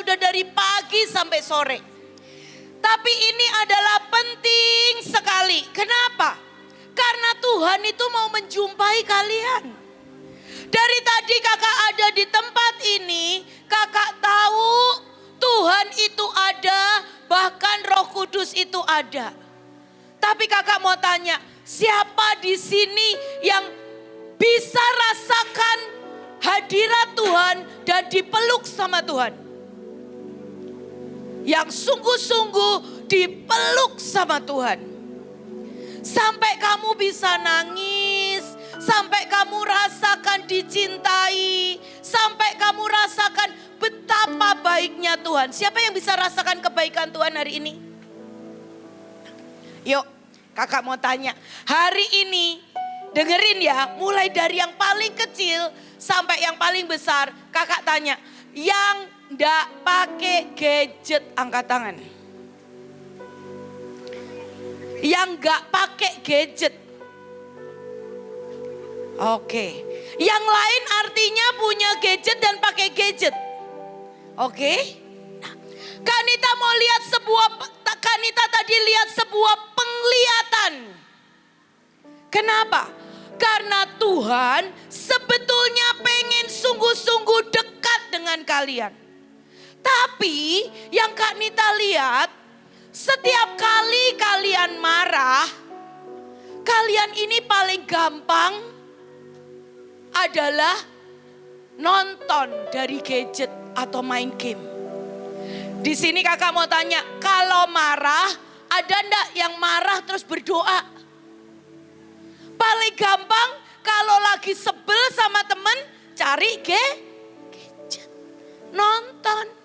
sudah dari pagi sampai sore. Tapi ini adalah penting sekali. Kenapa? Karena Tuhan itu mau menjumpai kalian. Dari tadi kakak ada di tempat ini, kakak tahu Tuhan itu ada, bahkan Roh Kudus itu ada. Tapi kakak mau tanya, siapa di sini yang bisa rasakan hadirat Tuhan dan dipeluk sama Tuhan? Yang sungguh-sungguh dipeluk sama Tuhan. Sampai kamu bisa nangis, sampai kamu rasakan dicintai, sampai kamu rasakan betapa baiknya Tuhan. Siapa yang bisa rasakan kebaikan Tuhan hari ini? Yuk, kakak mau tanya. Hari ini, dengerin ya, mulai dari yang paling kecil sampai yang paling besar. Kakak tanya, yang nggak pakai gadget angkat tangan. Yang nggak pakai gadget. Oke. Yang lain artinya punya gadget dan pakai gadget. Oke. Nah, Kanita mau lihat Kanita tadi lihat sebuah penglihatan. Kenapa? Karena Tuhan sebetulnya pengen sungguh-sungguh dekat dengan kalian. Tapi yang Kak Nita lihat, setiap kali kalian marah, kalian ini paling gampang adalah nonton dari gadget atau main game. Di sini kakak mau tanya, kalau marah, ada enggak yang marah terus berdoa? Paling gampang kalau lagi sebel sama temen, cari gadget, nonton.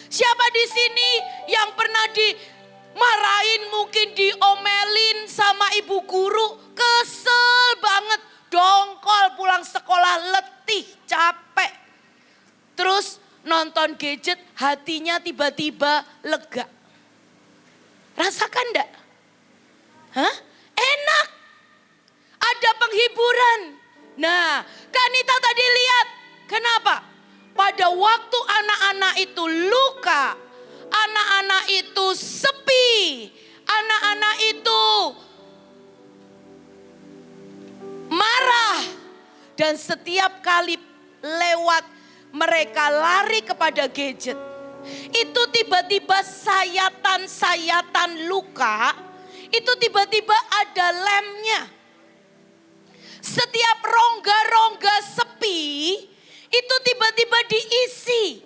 Siapa di sini yang pernah dimarahin, mungkin diomelin sama ibu guru, kesel banget, dongkol pulang sekolah letih, capek. Terus nonton gadget, hatinya tiba-tiba lega. Rasakan enggak? Hah? Enak. Ada penghiburan. Nah, Kanita tadi lihat. Kenapa? Pada waktu anak-anak itu luka, anak-anak itu sepi, anak-anak itu marah. Dan setiap kali lewat mereka lari kepada gadget. Itu tiba-tiba sayatan-sayatan luka, itu tiba-tiba ada lemnya. Setiap rongga-rongga sepi, itu tiba-tiba diisi.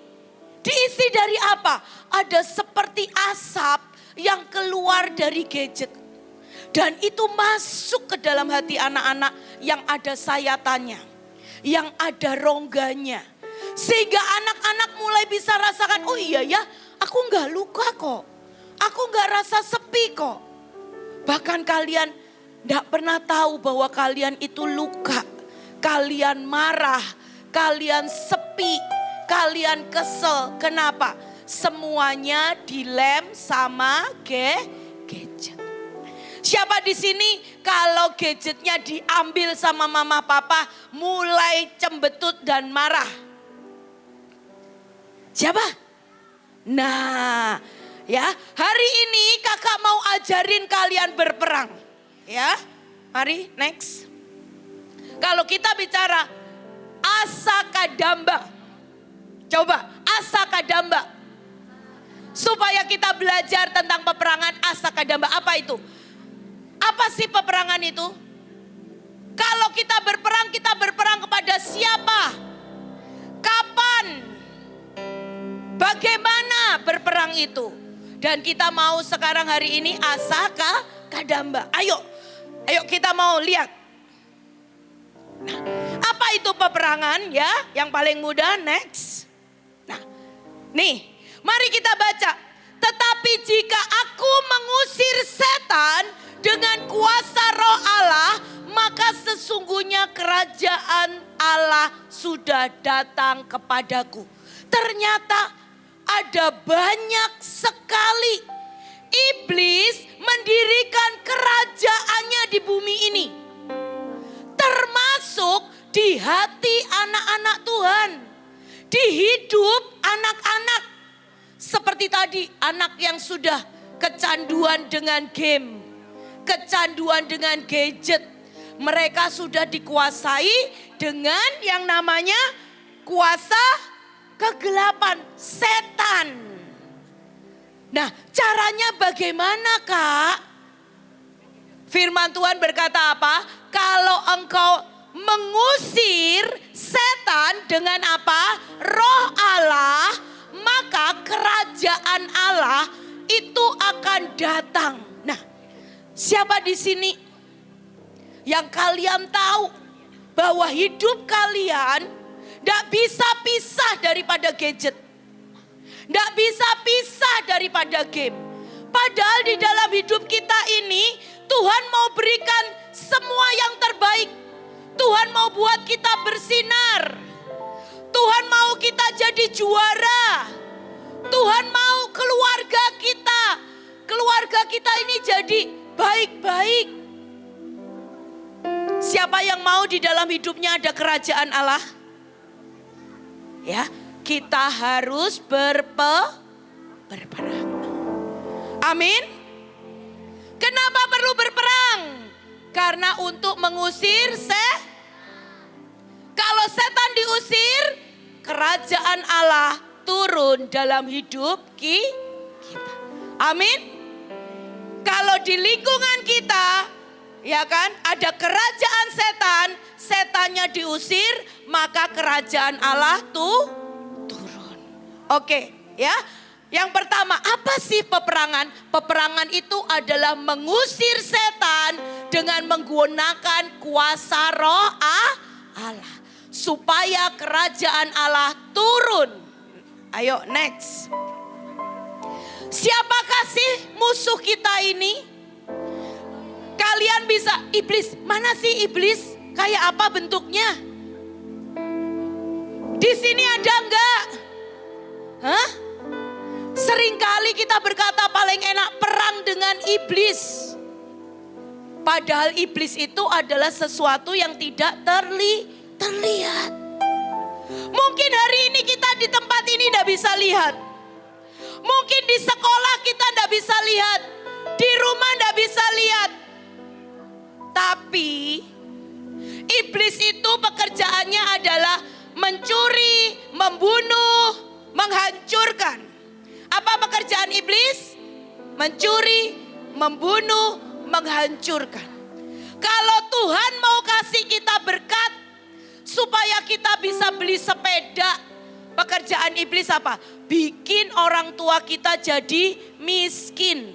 Diisi dari apa? Ada seperti asap yang keluar dari gadget. Dan itu masuk ke dalam hati anak-anak yang ada sayatannya, yang ada rongganya. Sehingga anak-anak mulai bisa rasakan, oh iya ya, aku gak luka kok. Aku gak rasa sepi kok. Bahkan kalian gak pernah tahu bahwa kalian itu luka. Kalian marah, kalian sepi, kalian kesel. Kenapa? Semuanya dilem sama gadget. Siapa di sini kalau gadgetnya diambil sama mama papa mulai cembetut dan marah? Siapa? Nah, ya, hari ini kakak mau ajarin kalian berperang. Ya, mari next. Kalau kita bicara asakadamba. Coba, asakadamba. Supaya kita belajar tentang peperangan asakadamba. Apa itu? Apa sih peperangan itu? Kalau kita berperang kepada siapa? Kapan? Bagaimana berperang itu? Dan kita mau sekarang hari ini asakadamba. Ayo kita mau lihat. Nah, apa itu peperangan ya? Yang paling mudah next. Nah, nih, mari kita baca. Tetapi jika aku mengusir setan dengan kuasa Roh Allah, maka sesungguhnya kerajaan Allah sudah datang kepadaku. Ternyata ada banyak sekali iblis mendirikan kerajaannya di bumi ini. Termasuk di hati anak-anak Tuhan. Di hidup anak-anak. Seperti tadi, anak yang sudah kecanduan dengan game, kecanduan dengan gadget. Mereka sudah dikuasai dengan yang namanya kuasa kegelapan, setan. Nah, caranya bagaimana, Kak? Firman Tuhan berkata apa? Kalau engkau mengusir setan dengan apa? Roh Allah, maka kerajaan Allah itu akan datang. Nah, siapa di sini yang kalian tahu bahwa hidup kalian tidak bisa pisah daripada gadget, tidak bisa pisah daripada game. Padahal di dalam hidup kita ini Tuhan mau berikan semua yang terbaik. Tuhan mau buat kita bersinar. Tuhan mau kita jadi juara. Tuhan mau keluarga kita ini jadi baik-baik. Siapa yang mau di dalam hidupnya ada kerajaan Allah? Ya, kita harus berperang. Amin. Kenapa perlu berperang? Karena untuk mengusir kalau setan diusir, kerajaan Allah turun dalam hidup kita. Amin. Kalau di lingkungan kita, ya kan, ada kerajaan setan, setannya diusir, maka kerajaan Allah turun. Oke, ya. Yang pertama, apa sih peperangan? Peperangan itu adalah mengusir setan dengan menggunakan kuasa roh Allah. Supaya kerajaan Allah turun. Ayo next. Siapakah sih musuh kita ini? Kalian bisa, iblis, mana sih iblis? Kayak apa bentuknya? Di sini ada enggak? Hah? Seringkali kita berkata paling enak perang dengan iblis. Padahal iblis itu adalah sesuatu yang tidak terlihat. Mungkin hari ini kita di tempat ini tidak bisa lihat. Mungkin di sekolah kita tidak bisa lihat. Di rumah tidak bisa lihat. Tapi iblis itu pekerjaannya adalah mencuri, membunuh, menghancurkan. Apa pekerjaan iblis? Mencuri, membunuh, menghancurkan. Kalau Tuhan mau kasih kita berkat supaya kita bisa beli sepeda, pekerjaan iblis apa? Bikin orang tua kita jadi miskin.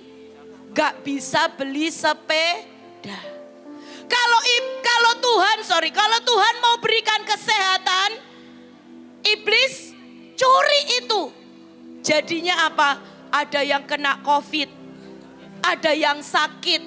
Gak bisa beli sepeda. Kalau Tuhan mau berikan kesehatan, iblis curi itu. Jadinya apa? Ada yang kena COVID, ada yang sakit.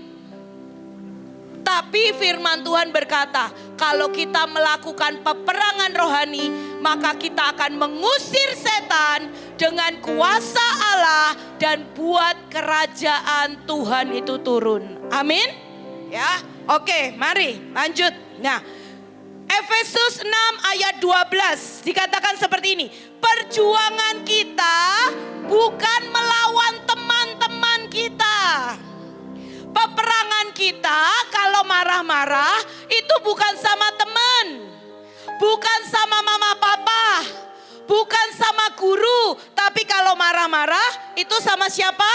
Tapi firman Tuhan berkata, kalau kita melakukan peperangan rohani, maka kita akan mengusir setan dengan kuasa Allah dan buat kerajaan Tuhan itu turun. Amin. Ya, oke, mari lanjut. Nah, Efesus 6 ayat 12 dikatakan seperti ini. Perjuangan kita bukan melawan teman-teman kita. Peperangan kita kalau marah-marah itu bukan sama teman. Bukan sama mama papa. Bukan sama guru. Tapi kalau marah-marah itu sama siapa?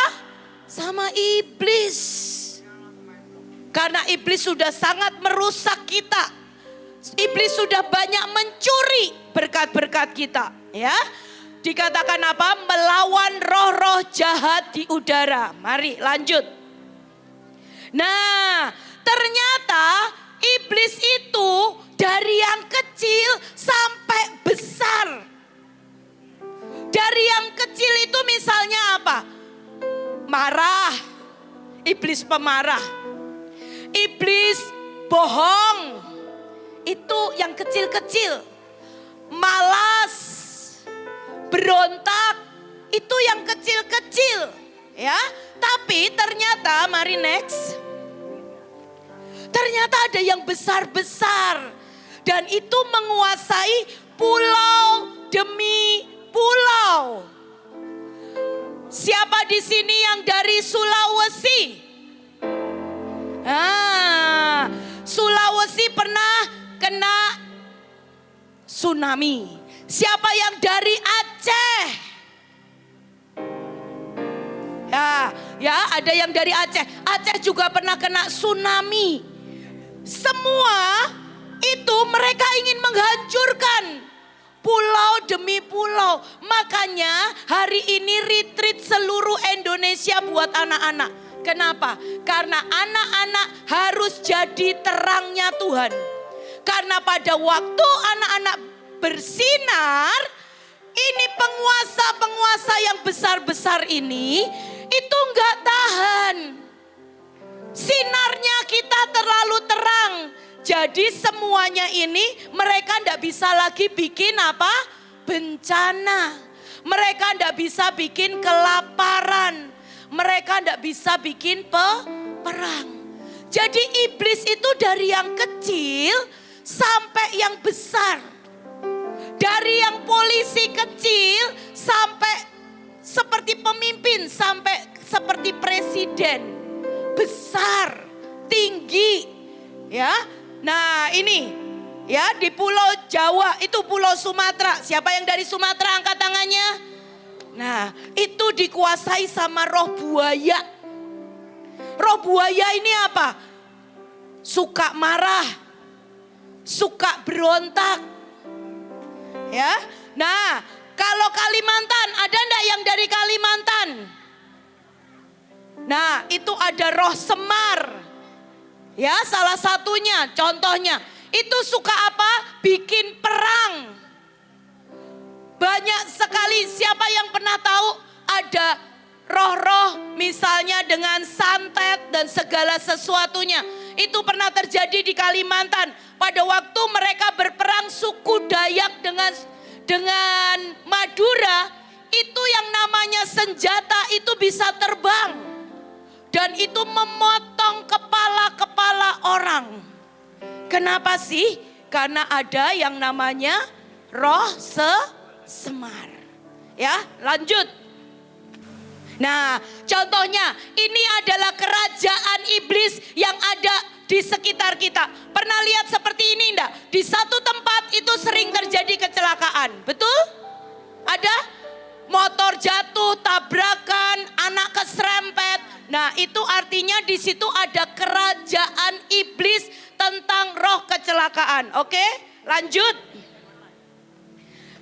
Sama iblis. Karena iblis sudah sangat merusak kita. Iblis sudah banyak mencuri berkat-berkat kita, ya. Dikatakan apa? Melawan roh-roh jahat di udara. Mari lanjut. Nah, ternyata iblis itu dari yang kecil sampai besar. Dari yang kecil itu misalnya apa? Marah. Iblis pemarah. Iblis bohong. Itu yang kecil-kecil. Malas, berontak, itu yang kecil-kecil, ya. Tapi ternyata, mari next. Ternyata ada yang besar-besar. Dan itu menguasai pulau demi pulau. di sini yang dari Sulawesi? Sulawesi pernah kena tsunami. Siapa yang dari Aceh? Ya, ada yang dari Aceh. Aceh juga pernah kena tsunami. Semua itu mereka ingin menghancurkan pulau demi pulau. Makanya hari ini retreat seluruh Indonesia buat anak-anak. Kenapa? Karena anak-anak harus jadi terangnya Tuhan. Karena pada waktu anak-anak bersinar, ini penguasa-penguasa yang besar-besar ini itu enggak tahan. Sinarnya kita terlalu terang. Jadi semuanya ini mereka enggak bisa lagi bikin apa? Bencana. Mereka enggak bisa bikin kelaparan. Mereka tidak bisa bikin perang. Jadi iblis itu dari yang kecil sampai yang besar. Dari yang polisi kecil sampai seperti pemimpin, sampai seperti presiden. Besar, tinggi. Ya. Nah, ini ya di Pulau Jawa, itu Pulau Sumatera. Siapa yang dari Sumatera angkat tangannya? Nah, itu dikuasai sama roh buaya. Roh buaya ini apa? Suka marah, suka berontak. Ya. Nah, kalau Kalimantan, ada enggak yang dari Kalimantan? Nah, itu ada roh Semar. Ya, salah satunya, contohnya. Itu suka apa? Bikin perang. Banyak sekali, siapa yang pernah tahu ada roh-roh misalnya dengan santet dan segala sesuatunya. Itu pernah terjadi di Kalimantan. Pada waktu mereka berperang suku Dayak dengan Madura, itu yang namanya senjata itu bisa terbang. Dan itu memotong kepala-kepala orang. Kenapa sih? Karena ada yang namanya roh Semar. Ya, lanjut. Nah, contohnya ini adalah kerajaan iblis yang ada di sekitar kita. Pernah lihat seperti ini enggak? Di satu tempat itu sering terjadi kecelakaan. Betul? Ada? Motor jatuh, tabrakan, anak keserempet. Nah, itu artinya di situ ada kerajaan iblis tentang roh kecelakaan. Oke? Lanjut.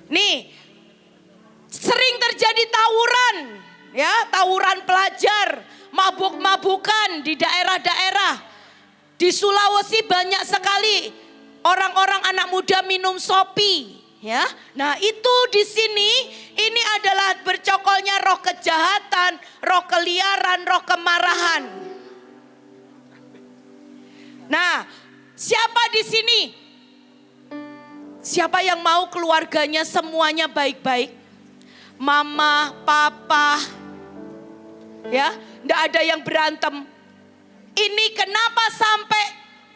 Nih, sering terjadi tawuran, ya, tawuran pelajar, mabuk-mabukan di daerah-daerah. Di Sulawesi banyak sekali orang-orang anak muda minum sopi, ya. Nah, itu di sini ini adalah bercokolnya roh kejahatan, roh keliaran, roh kemarahan. Nah, siapa di sini? Siapa yang mau keluarganya semuanya baik-baik? Mama, papa, ya, enggak ada yang berantem. Ini kenapa sampai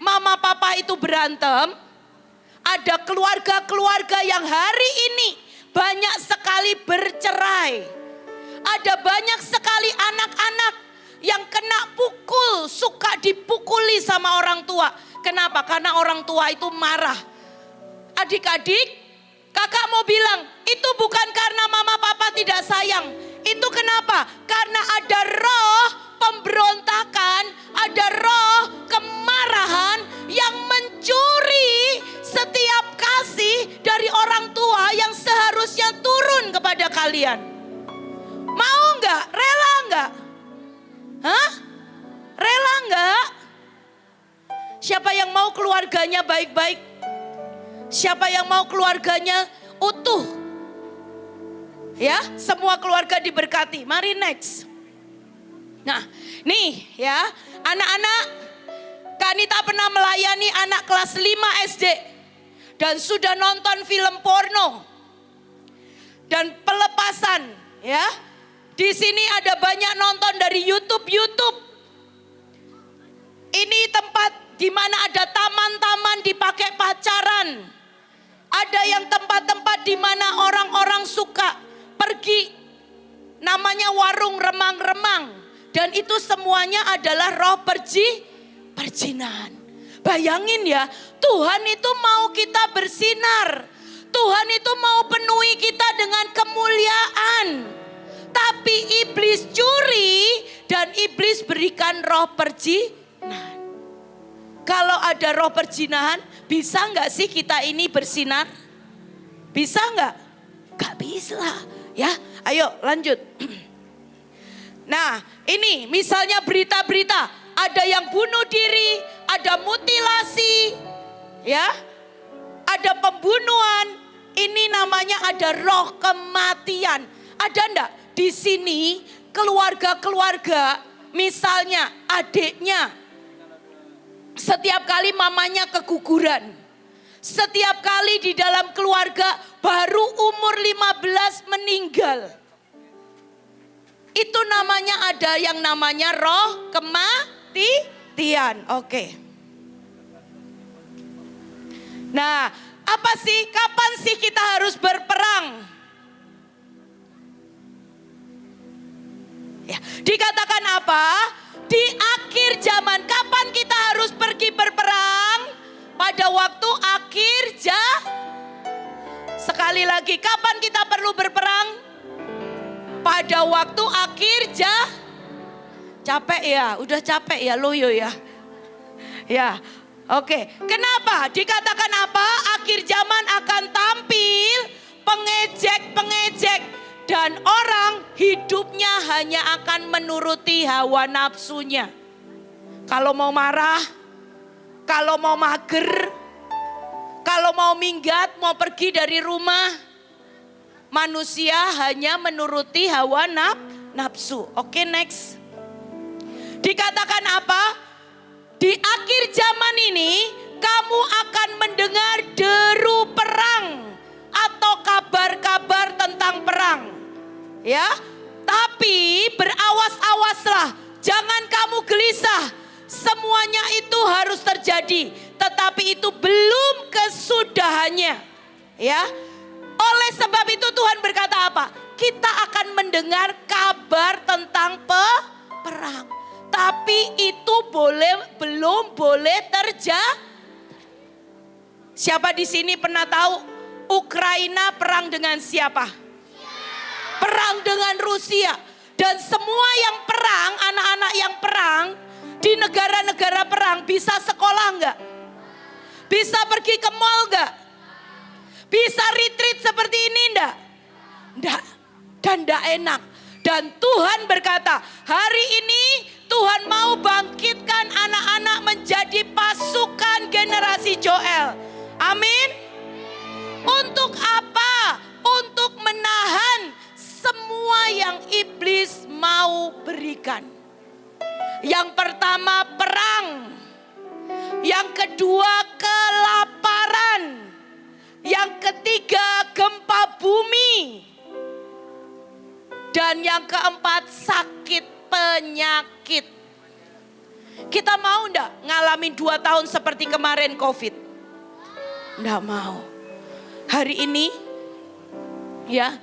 mama papa itu berantem? Ada keluarga-keluarga yang hari ini banyak sekali bercerai. Ada banyak sekali anak-anak yang kena pukul, suka dipukuli sama orang tua. Kenapa? Karena orang tua itu marah. Adik-adik, kakak mau bilang, itu bukan karena mama papa tidak sayang. Itu kenapa? Karena ada roh pemberontakan, ada roh kemarahan yang mencuri setiap kasih dari orang tua yang seharusnya turun kepada kalian. Mau nggak? Rela nggak? Hah? Rela nggak? Siapa yang mau keluarganya baik-baik? Siapa yang mau keluarganya utuh? Ya, semua keluarga diberkati. Mari next. Nah, nih ya, anak-anak, Kanita pernah melayani anak kelas 5 SD dan sudah nonton film porno dan pelepasan, ya. Di sini ada banyak nonton dari YouTube. Ini tempat di mana ada taman-taman dipakai pacaran. Ada yang tempat-tempat di mana orang-orang suka pergi. Nama namanya warung remang-remang. Dan itu semuanya adalah roh perjinahan. Bayangin ya, Tuhan itu mau kita bersinar. Tuhan itu mau penuhi kita dengan kemuliaan. Tapi iblis curi dan iblis berikan roh perjinahan. Kalau ada roh perjinahan, bisa nggak sih kita ini bersinar? Bisa nggak? Nggak bisa ya. Ayo lanjut. Nah ini misalnya berita-berita. Ada yang bunuh diri, ada mutilasi, ya, ada pembunuhan. Ini namanya ada roh kematian. Ada enggak di sini keluarga-keluarga, misalnya adiknya, setiap kali mamanya keguguran, setiap kali di dalam keluarga baru umur 15 meninggal. Itu namanya ada yang namanya roh kematian. Oke. Nah, apa sih? Kapan sih kita harus berperang? Ya, dikatakan apa? Di akhir zaman. Kapan kita harus pergi berperang? Pada waktu akhir Sekali lagi, kapan kita perlu berperang? Pada waktu akhir Capek ya, udah capek ya, loyo ya. Ya, oke. Kenapa? Dikatakan apa? Akhir zaman akan tampil pengejek-pengejek. Dan orang hidupnya hanya akan menuruti hawa nafsunya. Kalau mau marah, kalau mau mager, kalau mau minggat, mau pergi dari rumah, manusia hanya menuruti hawa nafsu. Oke, next. Dikatakan apa? Di akhir zaman ini kamu akan mendengar deru perang atau kabar-kabar tentang perang. Ya, tapi berawas-awaslah, jangan kamu gelisah. Semuanya itu harus terjadi, tetapi itu belum kesudahannya. Ya, oleh sebab itu Tuhan berkata apa? Kita akan mendengar kabar tentang perang, tapi itu belum boleh terjadi. Siapa di sini pernah tahu Ukraina perang dengan siapa? Perang dengan Rusia. Dan semua yang perang, anak-anak yang perang di negara-negara perang bisa sekolah enggak? Bisa pergi ke mall enggak? Bisa retreat seperti ini enggak? Enggak. Dan enggak enak. Dan Tuhan berkata, hari ini Tuhan mau bangkitkan anak-anak menjadi pasukan generasi Joel. Amin. Untuk apa? Untuk menahan semua yang iblis mau berikan. Yang pertama perang. Yang kedua kelaparan. Yang ketiga gempa bumi. Dan yang keempat sakit penyakit. Kita mau enggak ngalamin 2 tahun seperti kemarin COVID? Enggak mau. Hari ini ya,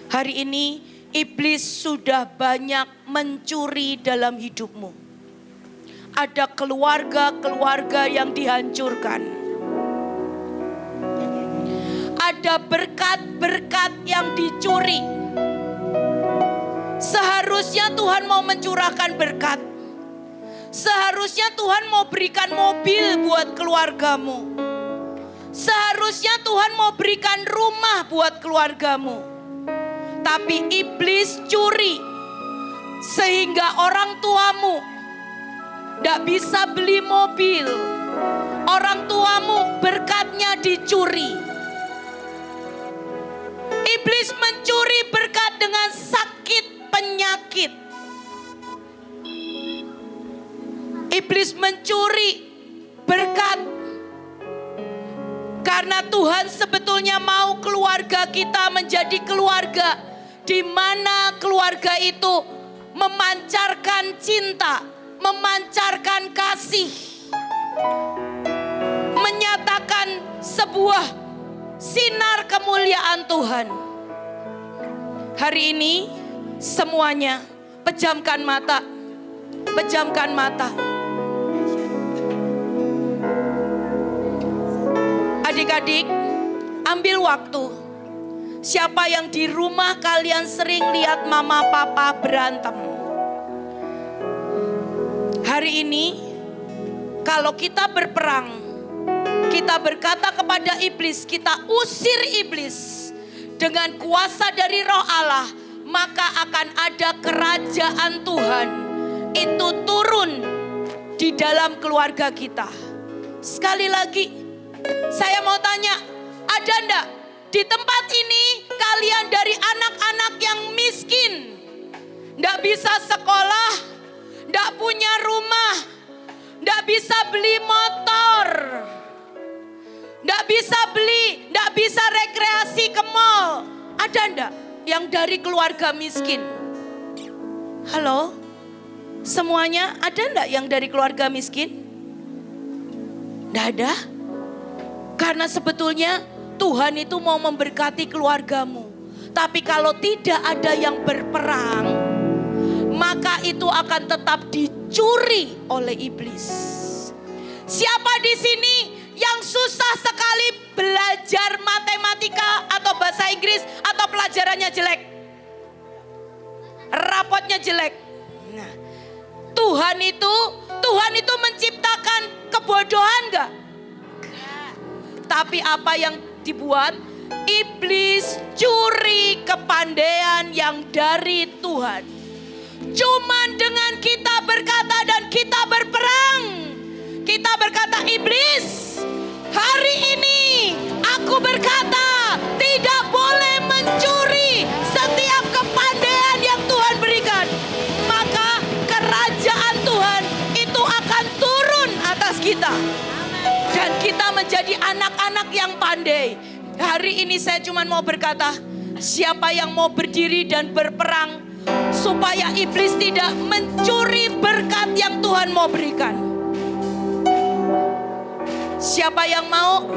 hari ini iblis sudah banyak mencuri dalam hidupmu. Ada keluarga-keluarga yang dihancurkan. Ada berkat-berkat yang dicuri. Seharusnya Tuhan mau mencurahkan berkat. Seharusnya Tuhan mau berikan mobil buat keluargamu. Seharusnya Tuhan mau berikan rumah buat keluargamu. Tapi iblis curi. Sehingga orang tuamu tidak bisa beli mobil. Orang tuamu berkatnya dicuri. Iblis mencuri berkat dengan sakit penyakit. Iblis mencuri berkat. Karena Tuhan sebetulnya mau keluarga kita menjadi keluarga di mana keluarga itu memancarkan cinta, memancarkan kasih, menyatakan sebuah sinar kemuliaan Tuhan. Hari ini Semuanya pejamkan mata. Pejamkan mata. Adik-adik, ambil waktu. Siapa yang di rumah kalian sering lihat mama papa berantem? Hari ini, kalau kita berperang, kita berkata kepada iblis, kita usir iblis dengan kuasa dari Roh Allah, maka akan ada kerajaan Tuhan itu turun di dalam keluarga kita. Sekali lagi, saya mau tanya, ada enggak di tempat ini kalian dari anak-anak yang miskin, enggak bisa sekolah, enggak punya rumah, enggak bisa beli motor, enggak bisa rekreasi ke mall? Ada enggak yang dari keluarga miskin? Halo? Semuanya ada enggak yang dari keluarga miskin? Enggak ada? Karena sebetulnya Tuhan itu mau memberkati keluargamu. Tapi kalau tidak ada yang berperang, maka itu akan tetap dicuri oleh iblis. Siapa di sini yang susah sekali belajar matematika atau bahasa Inggris atau pelajarannya jelek? Rapotnya jelek. Nah, Tuhan itu menciptakan kebodohan enggak? Tapi apa yang dibuat? Iblis curi kepandaian yang dari Tuhan. Cuman dengan kita berkata dan kita berperang, kita berkata, iblis, hari ini aku berkata tidak boleh mencuri setiap kepandaian yang Tuhan berikan. Maka kerajaan Tuhan itu akan turun atas kita. Dan kita menjadi anak-anak yang pandai. Hari ini saya cuma mau berkata, siapa yang mau berdiri dan berperang supaya iblis tidak mencuri berkat yang Tuhan mau berikan? Siapa yang mau?